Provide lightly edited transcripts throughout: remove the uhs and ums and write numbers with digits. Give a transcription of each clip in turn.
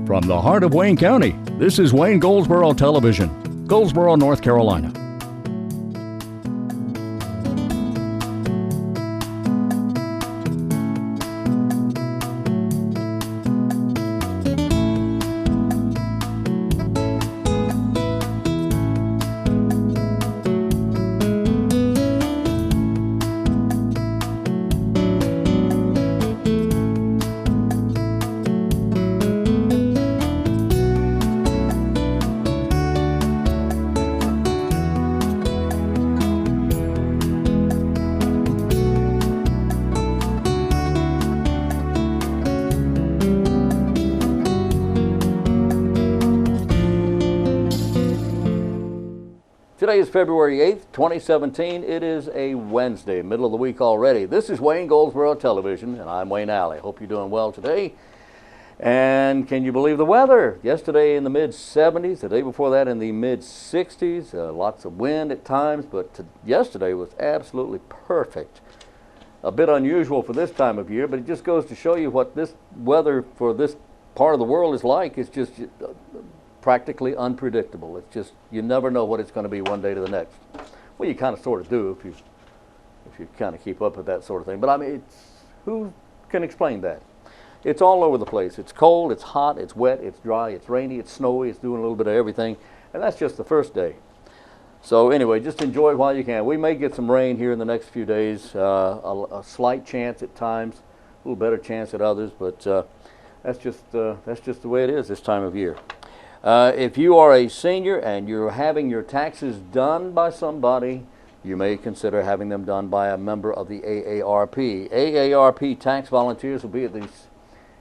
From the heart of Wayne County, this is Wayne Goldsboro Television, Goldsboro, North Carolina. Today is February 8th, 2017. It is a Wednesday, middle of the week already. This is Wayne Goldsboro Television, and I'm Wayne Alley. Hope you're doing well today. And can you believe the weather? Yesterday in the mid-70s, the day before that in the mid-60s. Lots of wind at times, but yesterday was absolutely perfect. A bit unusual for this time of year, but it just goes to show you what this weather for this part of the world is like. It's just practically unpredictable. It's just, you never know what it's going to be one day to the next. Well, you kind of sort of do if you kind of keep up with that sort of thing. But I mean, who can explain that? It's all over the place. It's cold, it's hot, it's wet, it's dry, it's rainy, it's snowy, it's doing a little bit of everything. And that's just the first day. So anyway, just enjoy it while you can. We may get some rain here in the next few days, a slight chance at times, a little better chance at others, but that's just the way it is this time of year. If you are a senior and you're having your taxes done by somebody, you may consider having them done by a member of the AARP. AARP tax volunteers will be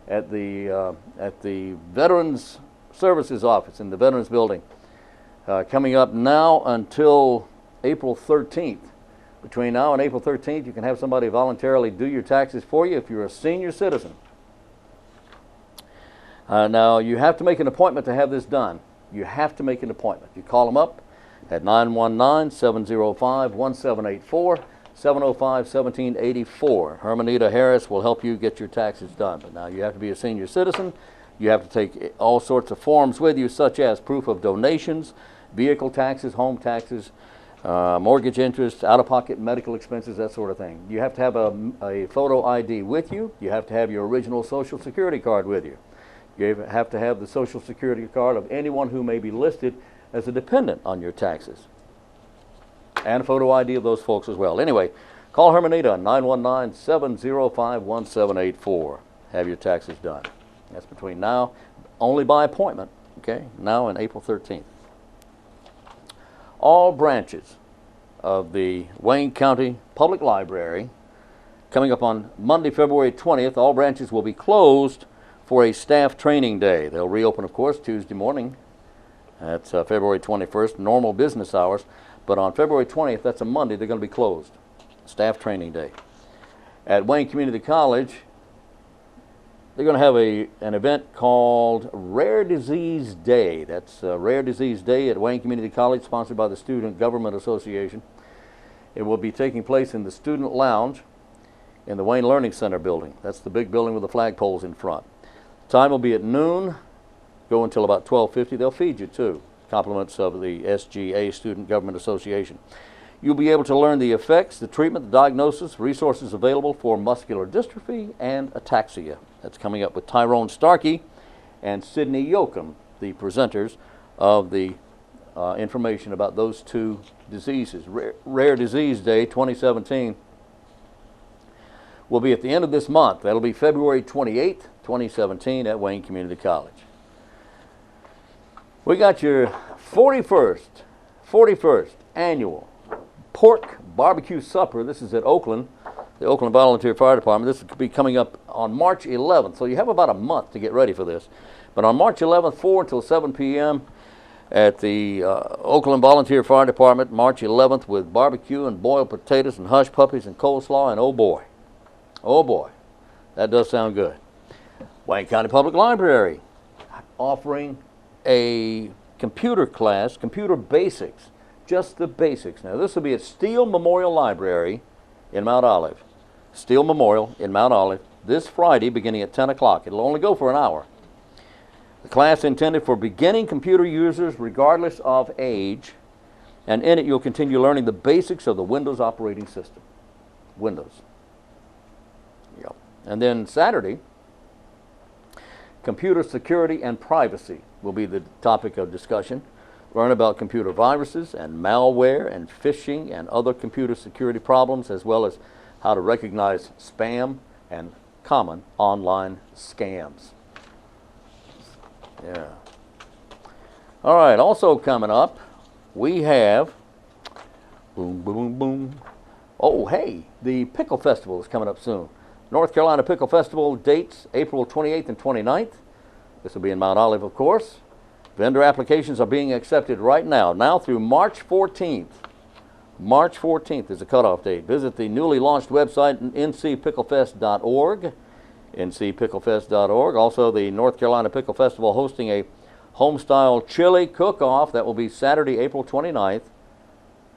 at the Veterans Services Office in the Veterans Building coming up now until April 13th. Between now and April 13th, you can have somebody voluntarily do your taxes for you if you're a senior citizen. Now, you have to make an appointment to have this done. You have to make an appointment. You call them up at 919-705-1784, 705-1784. Hermanita Harris will help you get your taxes done. But now you have to be a senior citizen. You have to take all sorts of forms with you, such as proof of donations, vehicle taxes, home taxes, mortgage interest, out-of-pocket medical expenses, that sort of thing. You have to have a photo ID with you. You have to have your original Social Security card with you. You have to have the Social Security card of anyone who may be listed as a dependent on your taxes. And a photo ID of those folks as well. Anyway, call Hermanita on 919-705-1784. Have your taxes done. That's between now, only by appointment, okay, now and April 13th. All branches of the Wayne County Public Library, coming up on Monday, February 20th, all branches will be closed for a staff training day. They'll reopen, of course, Tuesday morning. That's February 21st, normal business hours. But on February 20th, that's a Monday, they're going to be closed. Staff training day. At Wayne Community College, they're going to have an event called Rare Disease Day. That's Rare Disease Day at Wayne Community College, sponsored by the Student Government Association. It will be taking place in the Student Lounge in the Wayne Learning Center building. That's the big building with the flagpoles in front. Time will be at noon, go until about 12:50. They'll feed you too. Compliments of the SGA, Student Government Association. You'll be able to learn the effects, the treatment, the diagnosis, resources available for muscular dystrophy and ataxia. That's coming up with Tyrone Starkey and Sydney Yoakum, the presenters of the information about those two diseases. Rare Disease Day 2017 will be at the end of this month. That'll be February 28th, 2017 at Wayne Community College. We got your 41st annual pork barbecue supper. This is at Oakland, the Oakland Volunteer Fire Department. This will be coming up on March 11th, so you have about a month to get ready for this. But on March 11th, 4 until 7 p.m. at the Oakland Volunteer Fire Department, March 11th, with barbecue and boiled potatoes and hush puppies and coleslaw, and oh boy, that does sound good. Wayne County Public Library offering a computer class, computer basics, just the basics. Now this will be at Steele Memorial Library in Mount Olive. Steele Memorial in Mount Olive this Friday beginning at 10 o'clock. It'll only go for an hour. The class intended for beginning computer users regardless of age, and in it you'll continue learning the basics of the Windows operating system. Windows. Yep. And then Saturday, computer security and privacy will be the topic of discussion. Learn about computer viruses and malware and phishing and other computer security problems, as well as how to recognize spam and common online scams. Yeah. All right, also coming up, we have, boom, boom, boom. Oh, hey, the Pickle Festival is coming up soon. North Carolina Pickle Festival dates April 28th and 29th. This will be in Mount Olive, of course. Vendor applications are being accepted right now through March 14th. March 14th is the cutoff date. Visit the newly launched website, ncpicklefest.org, ncpicklefest.org. Also, the North Carolina Pickle Festival hosting a home-style chili cook-off that will be Saturday, April 29th.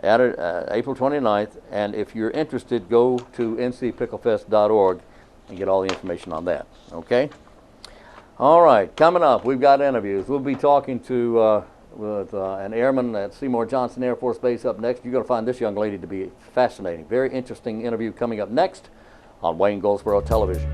April 29th, and if you're interested, go to ncpicklefest.org and get all the information on that, okay? All right, coming up, we've got interviews. We'll be talking to with an airman at Seymour Johnson Air Force Base up next. You're going to find this young lady to be fascinating. Very interesting interview coming up next on Wayne Goldsboro Television.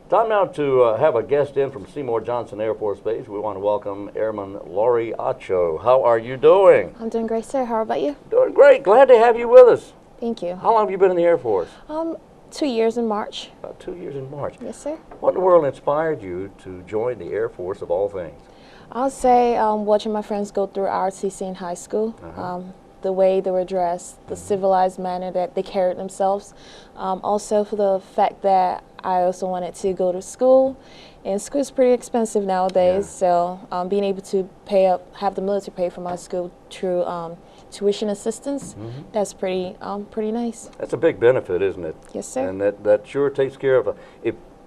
Time now to have a guest in from Seymour Johnson Air Force Base. We want to welcome Airman Laurie Acho. How are you doing? I'm doing great, sir. How about you? Doing great. Glad to have you with us. Thank you. How long have you been in the Air Force? 2 years in March. About 2 years in March. Yes, sir. What in the world inspired you to join the Air Force of all things? I'll say watching my friends go through ROTC in high school, the way they were dressed, the civilized manner that they carried themselves. Also for the fact that I also wanted to go to school, and school is pretty expensive nowadays, so being able to have the military pay for my school through tuition assistance, that's pretty nice. That's a big benefit, isn't it? Yes, sir. And that sure takes care of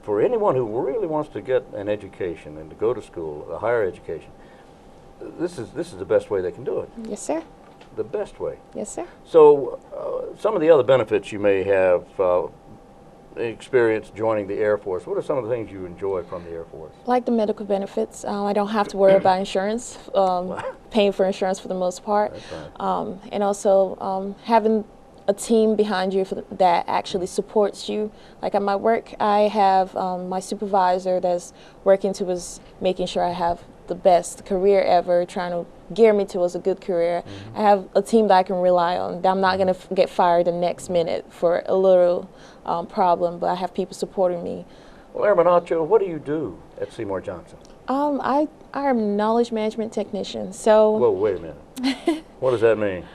for anyone who really wants to get an education and to go to school, a higher education. This is the best way they can do it. Yes, sir. The best way. Yes, sir. So some of the other benefits you may have experience joining the Air Force. What are some of the things you enjoy from the Air Force? Like the medical benefits. I don't have to worry about insurance, paying for insurance for the most part. That's right. And also having a team behind you that actually supports you. Like at my work, I have my supervisor that's working towards making sure I have the best career ever, trying to gear me towards a good career. I have a team that I can rely on. That I'm not going to get fired the next minute for a little problem, but I have people supporting me. Well, Airman Acho, what do you do at Seymour Johnson? I'm a knowledge management technician. So. Whoa, wait a minute. What does that mean?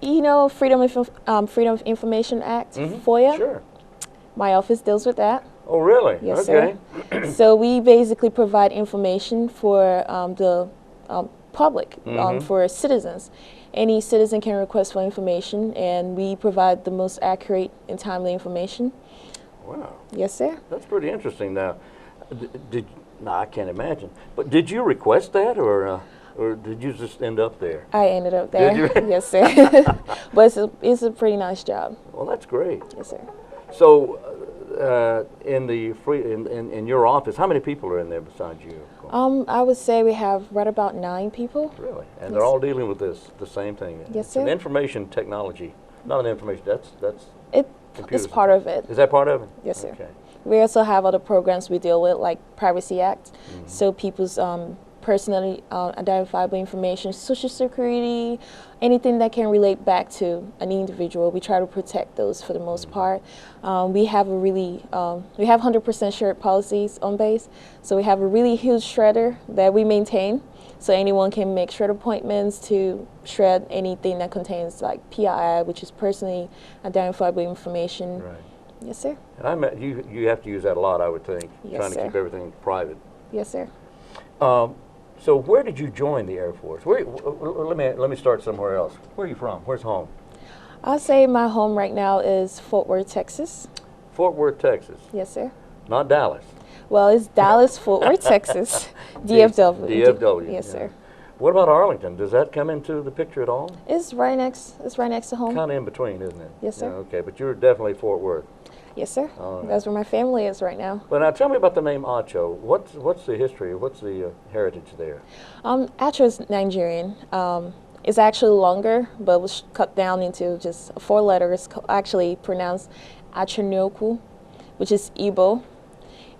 You know, Freedom of Information Act, FOIA. Sure. My office deals with that. Oh, really? Yes, okay. sir. So we basically provide information for the public, for citizens. Any citizen can request for information, and we provide the most accurate and timely information. Wow. Yes, sir. That's pretty interesting. Now, I can't imagine. But did you request that, or did you just end up there? I ended up there. Did you? Yes, sir. But it's a pretty nice job. Well, that's great. Yes, sir. So, in your office, how many people are in there besides you? I would say we have right about 9 people. Really? And they're all dealing with the same thing. Yes, It's sir. an information technology, not an information. That's It's computers. part of it. Is that part of it? Yes, sir. Okay. We also have other programs we deal with, like Privacy Act, so people's personally identifiable information, Social Security, anything that can relate back to an individual. We try to protect those for the most part. We have we have 100% shared policies on base, so we have a really huge shredder that we maintain, so anyone can make shred appointments to shred anything that contains like PII, which is personally identifiable information. Right. Yes, sir. And you have to use that a lot, I would think, Yes, trying to sir. keep everything private. Yes, sir. So where did you join the Air Force? Let me start somewhere else. Where are you from? Where's home? I'll say my home right now is Fort Worth, Texas. Fort Worth, Texas. Yes, sir. Not Dallas. Well, it's Dallas, Fort Worth, Texas, DFW. DFW. Yes, yeah. sir. What about Arlington? Does that come into the picture at all? It's right next. It's right next to home. Kind of in between, isn't it? Yes, sir. Yeah, okay, but you're definitely Fort Worth. Yes, sir. All right. That's where my family is right now. But now tell me about the name Acho. What's the history? What's the heritage there? Acho is Nigerian. It's actually longer, but was cut down into just 4 letters, actually pronounced Achonyoku, which is Igbo.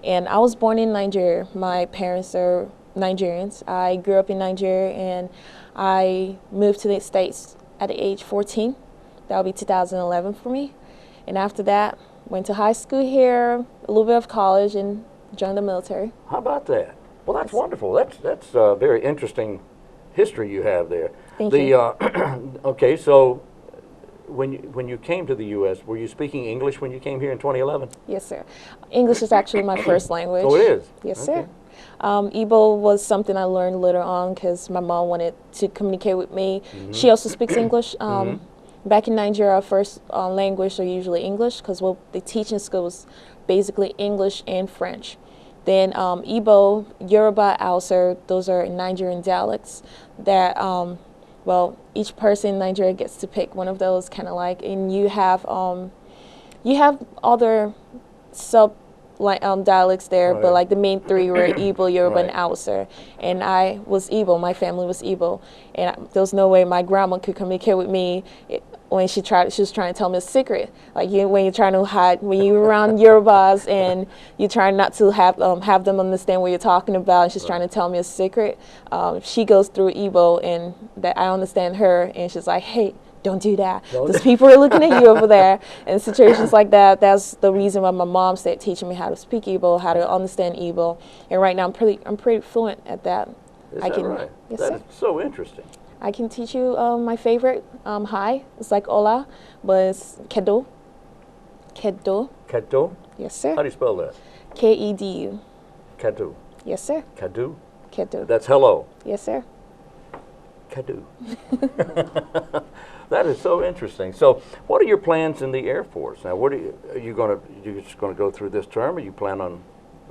And I was born in Nigeria. My parents are Nigerians. I grew up in Nigeria, and I moved to the States at the age 14. That would be 2011 for me. And after that, went to high school here, a little bit of college, and joined the military. How about that? Well, that's wonderful. That's very interesting history you have there. Thank you. Okay, so when you came to the U.S., were you speaking English when you came here in 2011? Yes, sir. English is actually my first language. Oh, it is? Yes, Okay. sir. Igbo was something I learned later on because my mom wanted to communicate with me. She also speaks English. Back in Nigeria, our first language are usually English because what they teach in school is basically English and French. Then Igbo, Yoruba, Hausa, those are Nigerian dialects that, well, each person in Nigeria gets to pick one of those, kind of like, and you have other sub dialects there, Oh, but yeah. like the main 3 were Igbo, Yoruba, Right. and Hausa. And I was Igbo. My family was Igbo, and there was no way my grandma could communicate with me when she was trying to tell me a secret. Like when you're trying to hide, when you're around Yorubas and you're trying not to have them understand what you're talking about, and she's trying to tell me a secret. She goes through Igbo, and that I understand her, and she's like, "Hey, don't do that. Those people are looking at you over there." And situations like that, that's the reason why my mom started teaching me how to speak Igbo, how to understand Igbo. And right now I'm pretty fluent at that. Is that right? Yes, That sir. is so interesting. I can teach you my favorite, hi. It's like hola, but it's kedo. Kedo. Kado? Yes, sir. How do you spell that? Kedu. Kadu. Yes, sir. Kadu? Kedo. That's hello. Yes, sir. Kadu. That is so interesting. So, what are your plans in the Air Force now? What are you just going to go through this term, or you plan on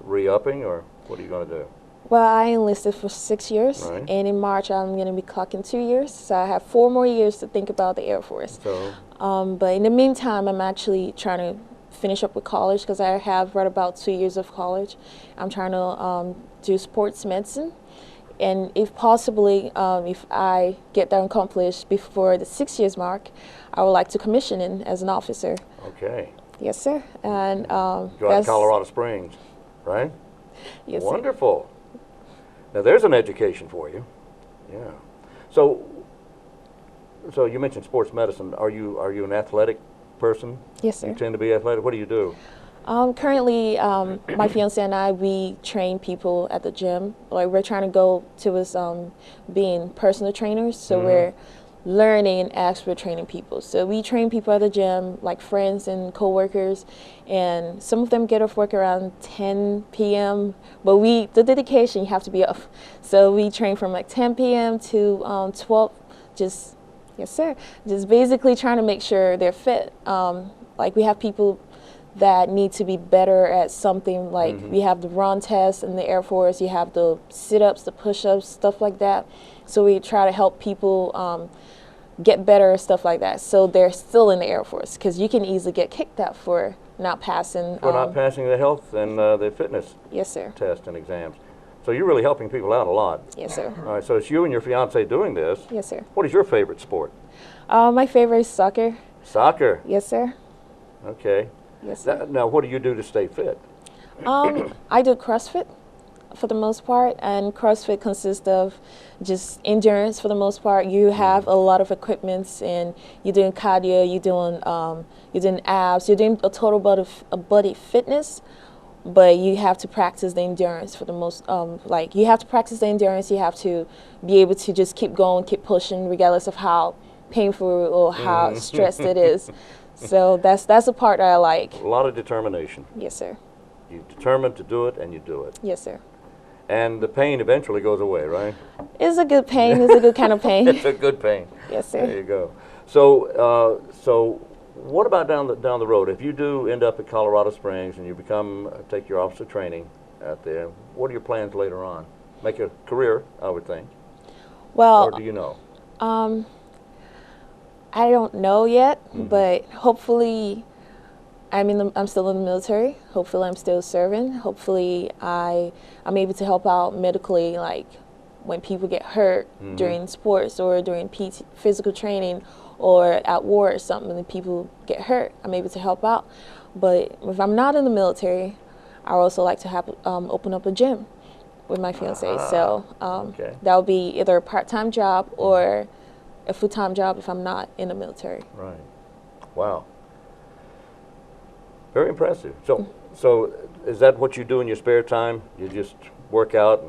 re-upping, or what are you going to do? Well, I enlisted for 6 years, Right. and in March I'm going to be clocking 2 years, so I have 4 more years to think about the Air Force. So, But in the meantime, I'm actually trying to finish up with college because I have read about 2 years of college. I'm trying to do sports medicine, and if possibly, if I get that accomplished before the 6 years mark, I would like to commission in as an officer. okay. Yes, sir. And Go out to that's Colorado Springs, right? yes, sir. Wonderful. Now, there's an education for you. Yeah. So you mentioned sports medicine. Are you an athletic person? Yes, sir. You tend to be athletic. What do you do? Currently, my fiance and I, we train people at the gym. Like we're trying to go towards being personal trainers. So we're learning and actually training people. So we train people at the gym, like friends and coworkers, and some of them get off work around 10 p.m. But the dedication, you have to be off. So we train from like 10 p.m. to 12. Yes, sir. Just basically trying to make sure they're fit. Like we have people that need to be better at something, like we have the run test in the Air Force, you have the sit-ups, the push-ups, stuff like that. So we try to help people get better, stuff like that, so they're still in the Air Force, because you can easily get kicked out for not passing. For not passing the health and the fitness Yes, sir. test and exams. So you're really helping people out a lot. Yes, sir. All right, so it's you and your fiance doing this. Yes, sir. What is your favorite sport? My favorite is soccer. Soccer. Yes, sir. Okay. Yes, sir. Now, what do you do to stay fit? I do CrossFit for the most part, and CrossFit consists of just endurance for the most part. You have a lot of equipments, and you're doing cardio, you're doing abs, you're doing a total body fitness, but you have to practice the endurance for the most. Like you have to practice the endurance. You have to be able to just keep going, keep pushing, regardless of how painful or how stressed it is. So that's the part that I like. A lot of determination. Yes, sir. You're determined to do it, and you do it. Yes, sir. And the pain eventually goes away, right? It's a good pain. It's a good kind of pain. It's a good pain. Yes, sir. There you go. So what about down the road? If you do end up at Colorado Springs and you take your officer training out there, what are your plans later on? Make a career, I would think. Well, or do you know? I don't know yet, but hopefully I'm still in the military. Hopefully I'm still serving. Hopefully I'm able to help out medically, like when people get hurt during sports or during physical training or at war or something and people get hurt. I'm able to help out. But if I'm not in the military, I would also like to have open up a gym with my fiance. So that would be either a part-time job or a full-time job if I'm not in the military. Right. Wow. Very impressive. So is that what you do in your spare time? You just work out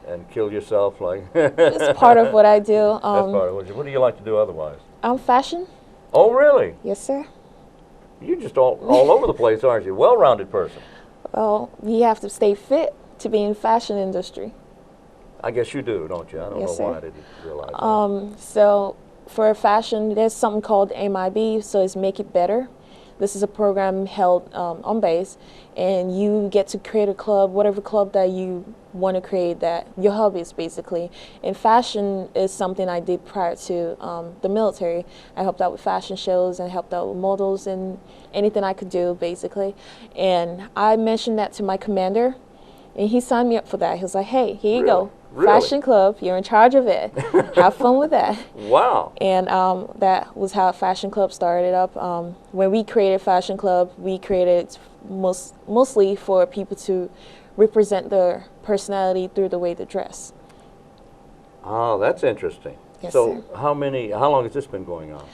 and kill yourself, like? It's part of what I do. That's part of what do you like to do otherwise? Fashion. Oh, really? Yes, sir. You're just all over the place, aren't you? Well-rounded person. Well, you have to stay fit to be in the fashion industry. I guess you do, don't you? I don't Yes, know why sir. I didn't realize that. So for fashion, there's something called MIB, so it's Make It Better. This is a program held on base, and you get to create a club, whatever club that you want to create, that your hobbies basically. And fashion is something I did prior to the military. I helped out with fashion shows and helped out with models and anything I could do basically. And I mentioned that to my commander, and he signed me up for that. He was like, "Hey, here you go. Really? Fashion club, you're in charge of it. Have fun with that." Wow. And that was how Fashion Club started up. When we created Fashion Club, we created mostly for people to represent their personality through the way they dress. Oh, that's interesting. Yes, so sir. how long has this been going on?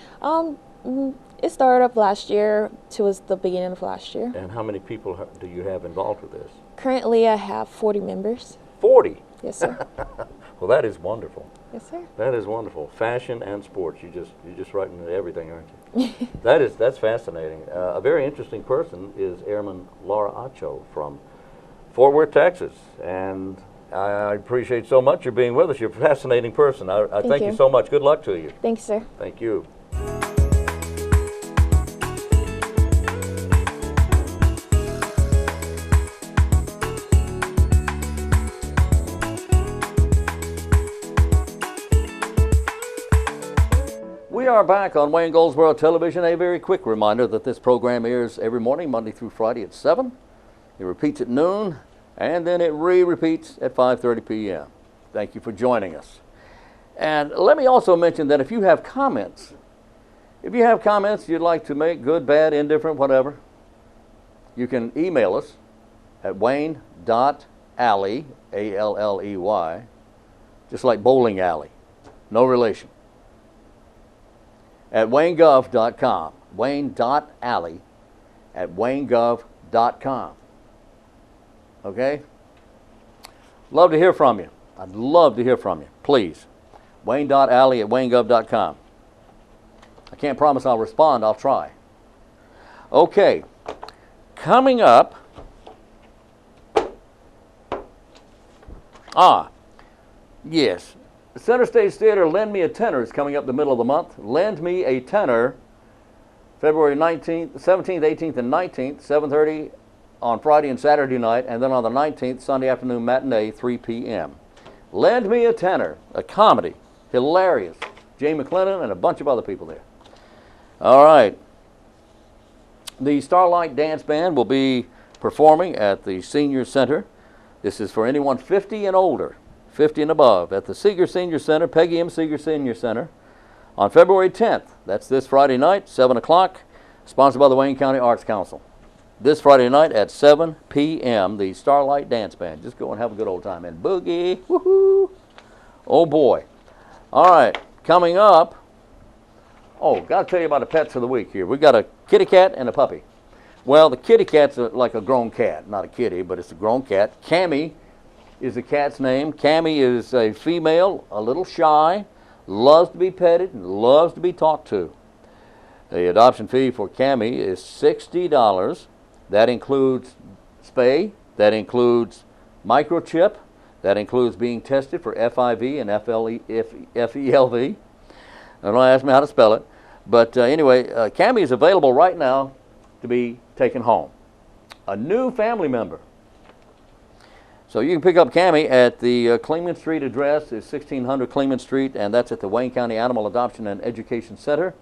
It started up last year towards the beginning of last year. And how many people do you have involved with this? Currently, I have 40 members. 40? Yes, sir. Well, that is wonderful. Yes, sir. That is wonderful. Fashion and sports. You're just right into everything, aren't you? That's fascinating. A very interesting person is Airman Laurie Acho from Fort Worth, Texas, and I appreciate so much your being with us. You're a fascinating person. I thank you so much. Good luck to you. Thanks, sir. Thank you. We are back on Wayne Goldsboro Television. A very quick reminder that this program airs every morning, Monday through Friday at 7. It repeats at noon, and then it re-repeats at 5:30 p.m. Thank you for joining us. And let me also mention that if you have comments you'd like to make, good, bad, indifferent, whatever, you can email us at wayne.alley, A-L-L-E-Y, just like bowling alley, no relation, at waynegov.com, wayne.alley at waynegov.com. Okay? Love to hear from you. I'd love to hear from you. Please. Wayne.alley at waynegov.com. I can't promise I'll respond. I'll try. Okay. Coming up. Yes. The Center Stage Theater Lend Me a Tenor is coming up the middle of the month. Lend Me a Tenor, February 19th, 17th, 18th, and 19th, 7:30 on Friday and Saturday night, and then on the 19th, Sunday afternoon matinee, 3 p.m. Lend Me a Tenor, a comedy, hilarious. Jay McLennan and a bunch of other people there. All right. The Starlight Dance Band will be performing at the Senior Center. This is for anyone 50 and older. 50 and above, at the Seeger Senior Center, Peggy M. Seeger Senior Center, on February 10th. That's this Friday night, 7 o'clock, sponsored by the Wayne County Arts Council. This Friday night at 7 p.m., the Starlight Dance Band. Just go and have a good old time and boogie. Woohoo! Oh, boy. All right, coming up, got to tell you about the pets of the week here. We got a kitty cat and a puppy. Well, the kitty cat's like a grown cat. Not a kitty, but it's a grown cat. Cammie is the cat's name. Cammie is a female, a little shy, loves to be petted, and loves to be talked to. The adoption fee for Cammie is $60. That includes spay, that includes microchip, that includes being tested for FIV and FELV. Don't ask me how to spell it. But anyway, Cammie is available right now to be taken home. A new family member. So you can pick up Cammie at the Cleveland Street address is 1600 Cleveland Street, and that's at the Wayne County Animal Adoption and Education Center.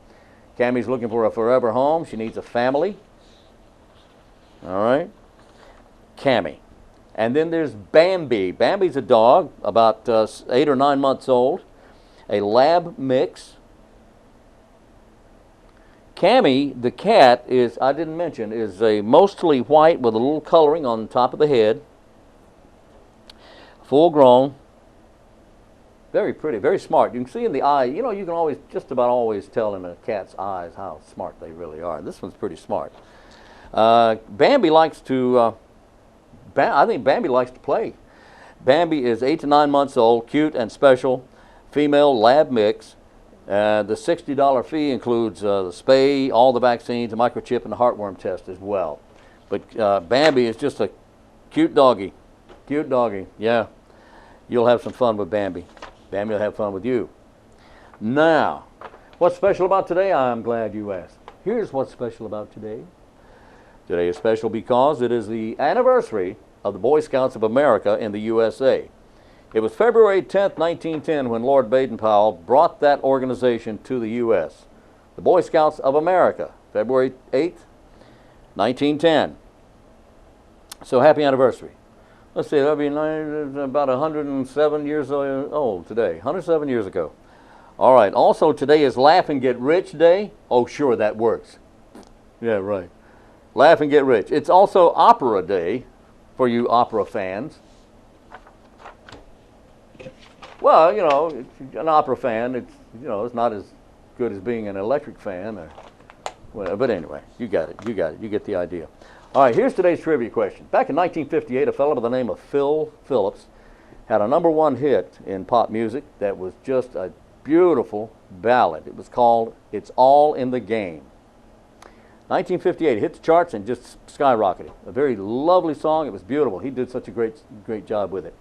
Cammie's looking for a forever home. She needs a family. All right. Cammie. And then there's Bambi. Bambi's a dog, about 8 or 9 months old, a lab mix. Cammie, the cat, is, I didn't mention, is a mostly white with a little coloring on the top of the head. Full grown, very pretty, very smart. You can see in the eye, you know, you can always, just about always tell in a cat's eyes how smart they really are. This one's pretty smart. Bambi likes to, I think Bambi likes to play. Bambi is 8 to 9 months old, cute and special, female lab mix. The $60 fee includes the spay, all the vaccines, the microchip, and the heartworm test as well. But Bambi is just a cute doggy. Cute doggy, yeah. You'll have some fun with Bambi. Bambi will have fun with you. Now, what's special about today? I'm glad you asked. Here's what's special about today. Today is special because it is the anniversary of the Boy Scouts of America in the USA. It was February 10th, 1910 when Lord Baden-Powell brought that organization to the U.S. The Boy Scouts of America, February 8th, 1910. So happy anniversary. Let's see, that'll be about 107 years old today, 107 years ago. All right, also today is Laugh and Get Rich Day. Oh, sure, that works. Yeah, right. Laugh and Get Rich. It's also Opera Day for you opera fans. Well, you know, if you're an opera fan, it's, you know, it's not as good as being an electric fan. Or, well, but anyway, you got it, you get the idea. All right, here's today's trivia question. Back in 1958, a fellow by the name of Phil Phillips had a #1 hit in pop music that was just a beautiful ballad. It was called It's All in the Game. 1958, hit the charts and just skyrocketed. A very lovely song. It was beautiful. He did such a great job with it.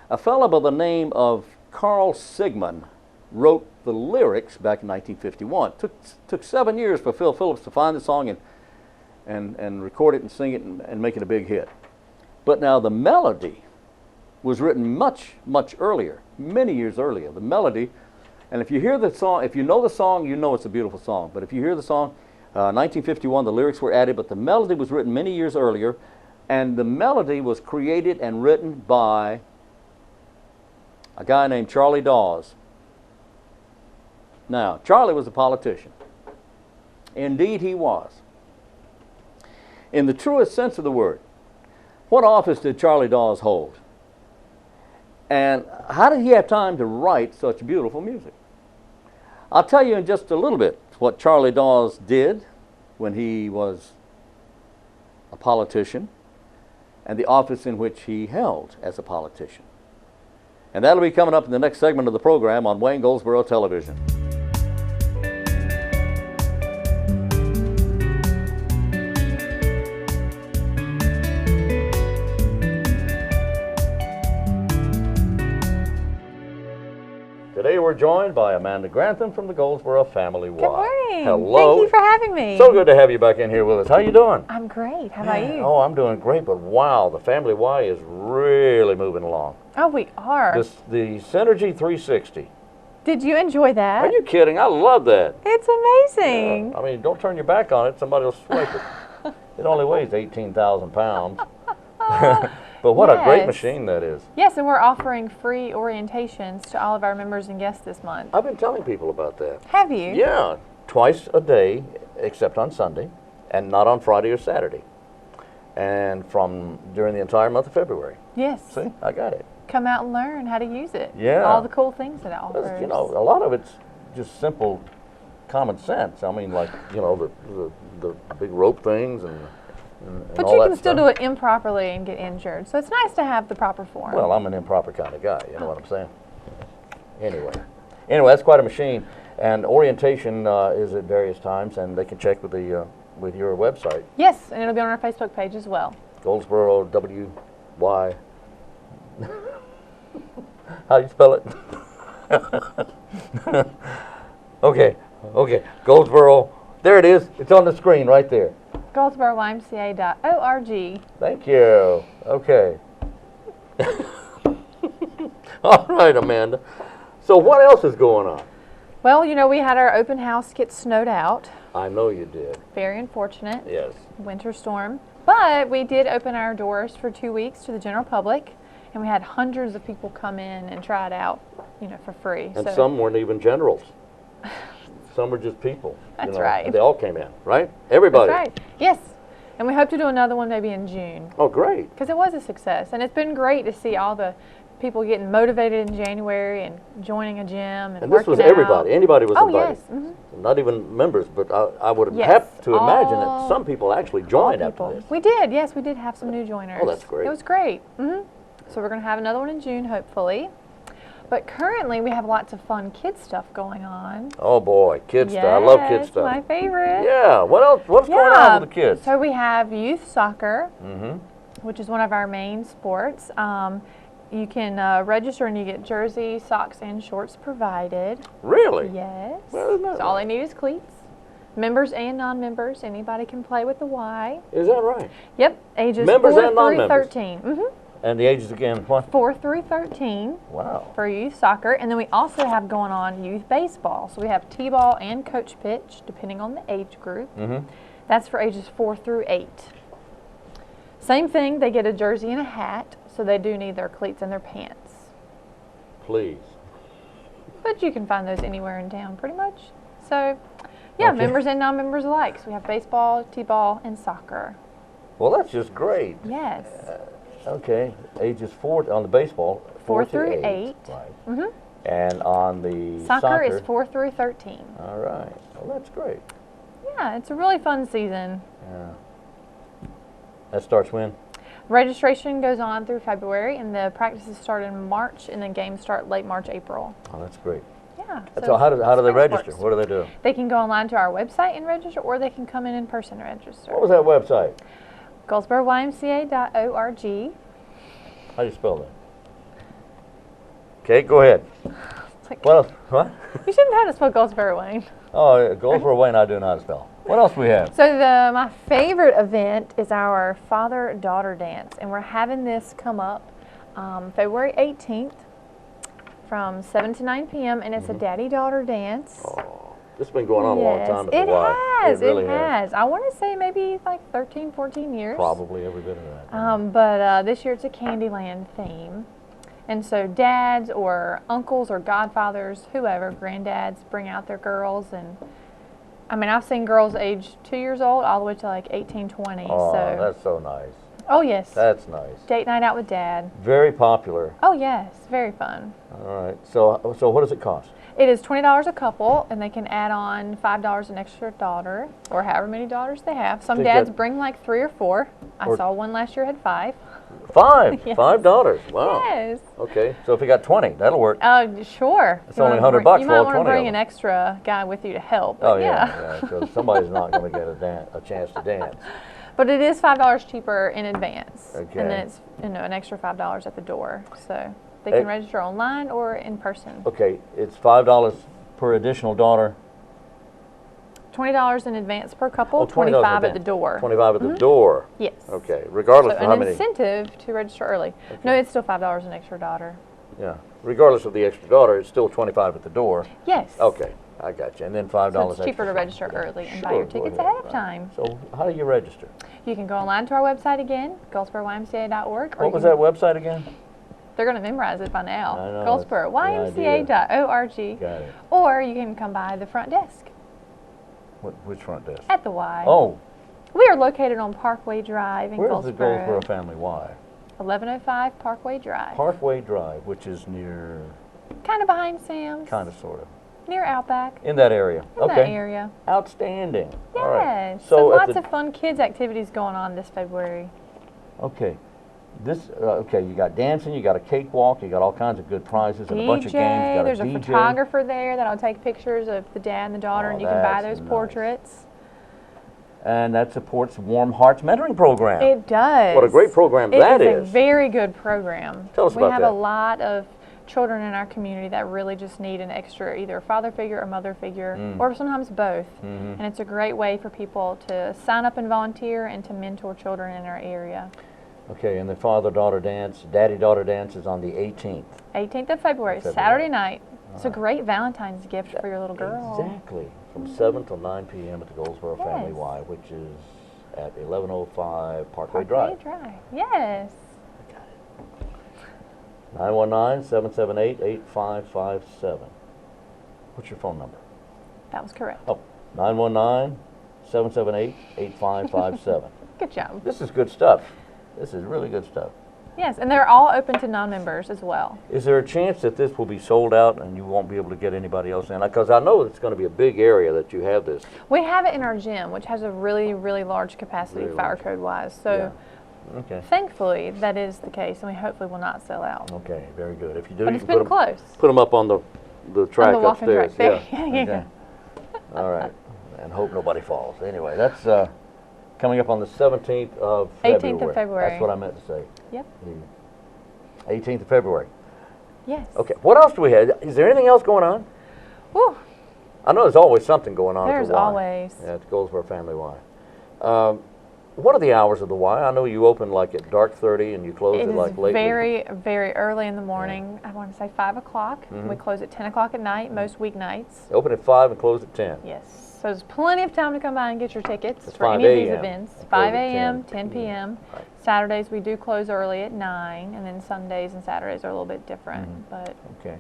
A fellow by the name of Carl Sigmund wrote the lyrics back in 1951. Took 7 years for Phil Phillips to find the song and record it and sing it and make it a big hit. But now the melody was written much earlier, many years earlier. The melody, and if you hear the song, if you know the song, you know it's a beautiful song. But if you hear the song, 1951, the lyrics were added, but the melody was written many years earlier, and the melody was created and written by a guy named Charlie Dawes. Now, Charlie was a politician. Indeed, he was. In the truest sense of the word, what office did Charlie Dawes hold? And how did he have time to write such beautiful music? I'll tell you in just a little bit what Charlie Dawes did when he was a politician and the office in which he held as a politician. And that'll be coming up in the next segment of the program on Wayne Goldsboro Television. Today we're joined by Amanda Grantham from the Goldsboro Family Y. Good morning. Hello. Thank you for having me. So good to have you back in here with us. How you doing? I'm great. How about you? Oh, I'm doing great, but wow, the Family Y is really moving along. Oh, we are. The Synergy 360. Did you enjoy that? Are you kidding? I love that. It's amazing. I mean, don't turn your back on it. Somebody will swipe it. It only weighs 18,000 pounds. But what a great machine that is. Yes, and we're offering free orientations to all of our members and guests this month. I've been telling people about that. Have you? Yeah, twice a day, except on Sunday, and not on Friday or Saturday. And from during the entire month of February. Yes. See, I got it. Come out and learn how to use it. Yeah. All the cool things that it offers. You know, a lot of it's just simple common sense. I mean, like, you know, the big rope things and but all you that can still stuff. do it improperly and get injured. So it's nice to have the proper form. Well, I'm an improper kind of guy, you know what I'm saying? Anyway, that's quite a machine. And orientation is at various times, and they can check with your website. Yes, and it'll be on our Facebook page as well. Goldsboro, W-Y. How do you spell it? Okay, Goldsboro. There it is. It's on the screen right there. GoldsboroYMCA.org. Thank you. Okay. All right, Amanda. So what else is going on? Well, you know, we had our open house get snowed out. I know you did. Very unfortunate. Yes. Winter storm. But we did open our doors for 2 weeks to the general public, and we had hundreds of people come in and try it out, you know, for free. And some weren't even generals. Some were just people. That's right. They all came in, right? Everybody. That's right. Yes. And we hope to do another one maybe in June. Oh, great. Because it was a success. And it's been great to see all the people getting motivated in January and joining a gym and And this was working everybody. out. Anybody was Oh, invited. yes. Mm-hmm. Not even members, but I would Yes, have to imagine that all- some people actually joined All after people. this. We did. Yes, we did have some new joiners. Oh, that's great. It was great. So we're going to have another one in June, hopefully. But currently, we have lots of fun kid stuff going on. Oh boy, kid stuff. I love kid Yes, stuff. my favorite. Yeah. What else? What's going on with the kids? So we have youth soccer, Mm-hmm. which is one of our main sports. You can register and you get jersey, socks, and shorts provided. Really? Yes. Well, isn't that So all they nice? need is cleats. Members and non-members, anybody can play with the Y. Is that right? Yep, ages Members 4 and through non-members? 13. And the ages again? What? 4 through 13 Wow. for youth soccer. And then we also have going on youth baseball. So we have T-ball and coach pitch, depending on the age group. Mm-hmm. That's for ages 4 through 8. Same thing, they get a jersey and a hat, so they do need their cleats and their pants. Please. But you can find those anywhere in town, pretty much. So, yeah, Okay. members and non-members alike. So we have baseball, T-ball, and soccer. Well, that's just great. Yes. Okay. Ages 4 on the baseball. 4 to through 8. Right. Mm-hmm. And on the Soccer is 4 through 13. All right. Well, that's great. Yeah, it's a really fun season. Yeah. That starts when? Registration goes on through February, and the practices start in March, and then games start late March, April. Oh, that's great. Yeah. So how do they spring register? sports. What do they do? They can go online to our website and register, or they can come in person and register. What was that website? GoldsboroYMCA.org. How do you spell that? Okay, go ahead. It's like, What else? What? you shouldn't have to spell Goldsboro, Wayne. Oh, Goldsboro Wayne, I do know how to spell. What else we have? So my favorite event is our father-daughter dance, and we're having this come up February 18th from 7 to 9 p.m., and it's a daddy-daughter dance. Oh, this has been going on a long time at the It Y. has. It really has. I want to say maybe like 13, 14 years. Probably every bit of that. But this year it's a Candyland theme. And so dads or uncles or godfathers, whoever, granddads, bring out their girls. And I mean, I've seen girls age 2 years old all the way to like 18, 20. Oh, so. that's so nice. Oh, yes. That's nice. Date night out with dad. Very popular. Oh, yes. Very fun. All right. So what does it cost? It is $20 a couple, and they can add on $5 an extra daughter, or however many daughters they have. Some Think dads that- bring like 3 or 4. I saw one last year had 5. $5. Yes. $5. Wow. Yes. Okay. So if you got 20, that'll work. Sure. It's You only wanna $100 for You might all want 20 to of bring them. an extra guy with you to help. Oh but yeah. Because somebody's not going to get a chance to dance. But it is $5 cheaper in advance. Okay. And then it's an extra $5 at the door. So they can register online or in person. Okay. It's $5 per additional daughter. $20 in advance per couple, Oh, $20 $25 at in the door. $25 at the door. Yes. Okay. Regardless So of how an many. incentive to register early. No, it's still $5 an extra daughter. Yeah. Regardless of the extra daughter, it's still $25 at the door. Yes. Okay. I got you. And then $5 So it's cheaper extra. to register early and buy Sure, your go tickets ahead. ahead of Right. time. So how do you register? You can go online to our website again, GoldsboroYMCA.org. What was that website again? They're going to memorize it by now. I know, GoldsboroYMCA.org. Got it. Or you can come by the front desk Which front desk? at the Y. Oh, We are located on Parkway Drive in where's the Goldsboro. Goldsboro Family Y? 1105 Parkway Drive. Parkway Drive, which is near, Kind of behind Sam's. kind of, sort of, Near Outback. in that area. In Okay. that area. Outstanding. Yes. All right. So at lots the- of fun kids activities going on this February. Okay. Okay, you got dancing, you got a cakewalk, you got all kinds of good prizes and a bunch of games. You got There's a a DJ. photographer there that'll take pictures of the dad and the daughter, Oh, and you can buy that's those nice. portraits. And that supports Warm Hearts Mentoring Program. It does. What a great program that It is. is a very good program. Tell us we about have that. a lot of children in our community that really just need an extra either father figure or mother figure, or sometimes both. And it's a great way for people to sign up and volunteer and to mentor children in our area. Okay, and the father-daughter dance, daddy-daughter dance is on the 18th. 18th of February, Saturday night. It's a great Valentine's gift for your little girl. Exactly. From 7 till 9 p.m. at the Goldsboro Family Y, which is at 1105 Parkway Drive. Yes. 919-778-8557. What's your phone number? That was correct. Oh, 919-778-8557. Good job. This is good stuff. This is really good stuff. Yes, and they're all open to non-members as well. Is there a chance that this will be sold out and you won't be able to get anybody else in? Because I know it's going to be a big area that you have this. We have it in our gym, which has a really, really large capacity fire code-wise. So thankfully, that is the case, and we hopefully will not sell out. Okay, very good. If you do, But you it's can been close. Put them up on the track On the walking upstairs. track. Yeah. There you Okay. go. All right. And hope nobody falls. Anyway, that's coming up on the 17th of 18th February. of February. That's what I meant to say. Yep. The 18th of February. Yes. Okay. What else do we have? Is there anything else going on? Whew. I know there's always something going on. There's at the Y. always. Yeah, it goes for a family Y. What are the hours of the Y? I know you open like at dark 30 and you close It it like is late. very, very early in the morning. I want to say 5 o'clock. We close at 10 o'clock at night, most weeknights. Open at 5 and close at 10. Yes. So there's plenty of time to come by and get your tickets It's for 5 any of these a.m. events. and 5 close at a.m., 10. 10 p.m. Right. Saturdays we do close early at 9, and then Sundays and Saturdays are a little bit different. But Okay.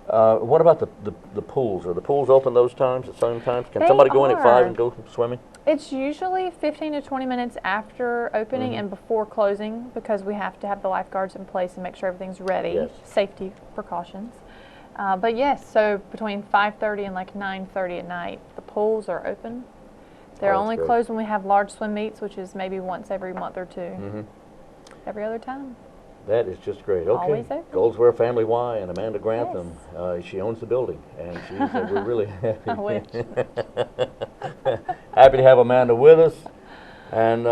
What about the pools? Are the pools open those times at some times? Can They somebody go in at 5 are. and go swimming? it's usually 15 to 20 minutes after opening and before closing, because we have to have the lifeguards in place and make sure everything's ready. Yes. Safety precautions. But yes, so between 5:30 and like 9:30 at night, the pools are open. They're that's only great. closed when we have large swim meets, which is maybe once every month or two. Every other time. That is just great. Okay. Always open. Goldsboro Family Y and Amanda Grantham. She owns the building, and we're really happy. I wish. Happy to have Amanda with us. And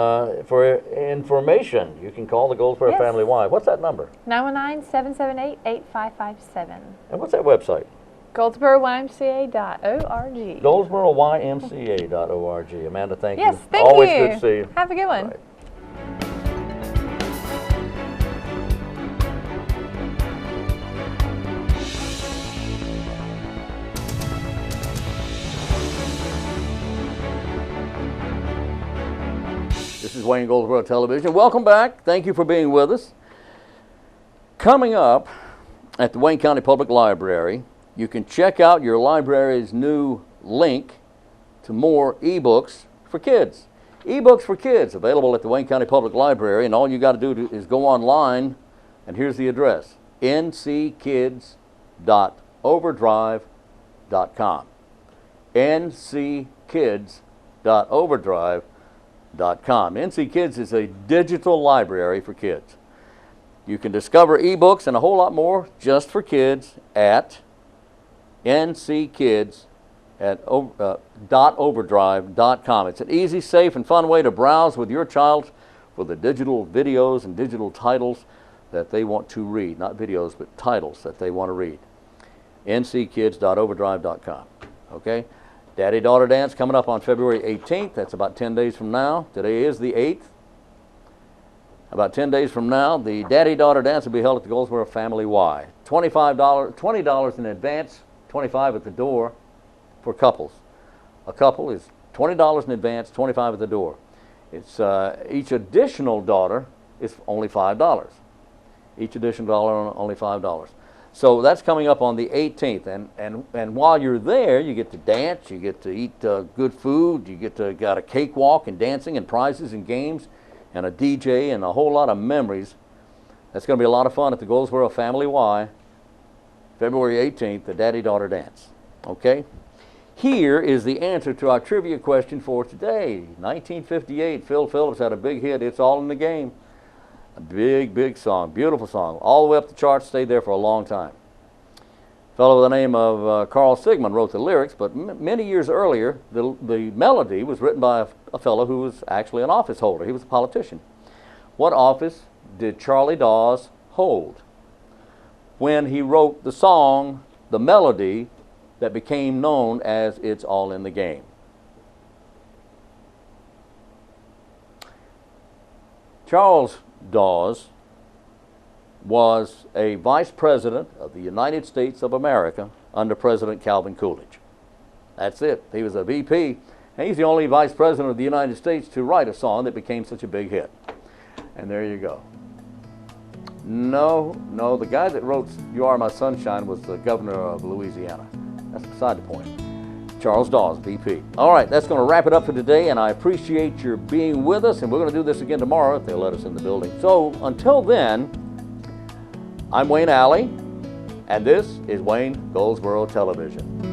for information, you can call the Goldsboro Yes. Family Y. What's that number? 919-778-8557. And what's that website? GoldsboroYMCA.org. GoldsboroYMCA.org. Amanda, thank you. Yes, thank Always you. good to see you. Have a good one. Right. This is Wayne Goldsboro Television. Welcome back. Thank you for being with us. Coming up at the Wayne County Public Library, you can check out your library's new link to more ebooks for kids. Ebooks for kids available at the Wayne County Public Library, and all you got to do is go online, and here's the address: nckids.overdrive.com. nckids.overdrive.com. NC Kids is a digital library for kids. You can discover ebooks and a whole lot more just for kids at nckids.overdrive.com. It's an easy, safe, and fun way to browse with your child for the digital videos and digital titles that they want to read. Not videos, but titles that they want to read. nckids.overdrive.com. Okay? Daddy-daughter dance coming up on February 18th. That's about 10 days from now. Today is the 8th. About 10 days from now, the daddy-daughter dance will be held at the Goldsboro Family Y. $20 in advance, $25 at the door for couples. A couple is $20 in advance, $25 at the door. It's each additional daughter is only $5. Each additional dollar only $5. So that's coming up on the 18th, and while you're there, you get to dance, you get to eat good food, you got a cakewalk and dancing and prizes and games and a DJ and a whole lot of memories. That's going to be a lot of fun at the Goldsboro Family Y, February 18th, the daddy-daughter dance. Okay? Here is the answer to our trivia question for today. 1958, Phil Phillips had a big hit, It's All in the Game. A big, big song, beautiful song. All the way up the charts, stayed there for a long time. A fellow by the name of Carl Sigmund wrote the lyrics, but many years earlier, the melody was written by a fellow who was actually an office holder. He was a politician. What office did Charlie Dawes hold when he wrote the song, the melody, that became known as It's All in the Game? Charles Dawes was a vice president of the United States of America under President Calvin Coolidge. That's it. He was a VP, and he's the only vice president of the United States to write a song that became such a big hit. And there you go. No, the guy that wrote You Are My Sunshine was the governor of Louisiana. That's beside the point. Charles Dawes, VP. All right, that's going to wrap it up for today, and I appreciate your being with us, and we're going to do this again tomorrow if they'll let us in the building. So until then, I'm Wayne Alley, and this is Wayne Goldsboro Television.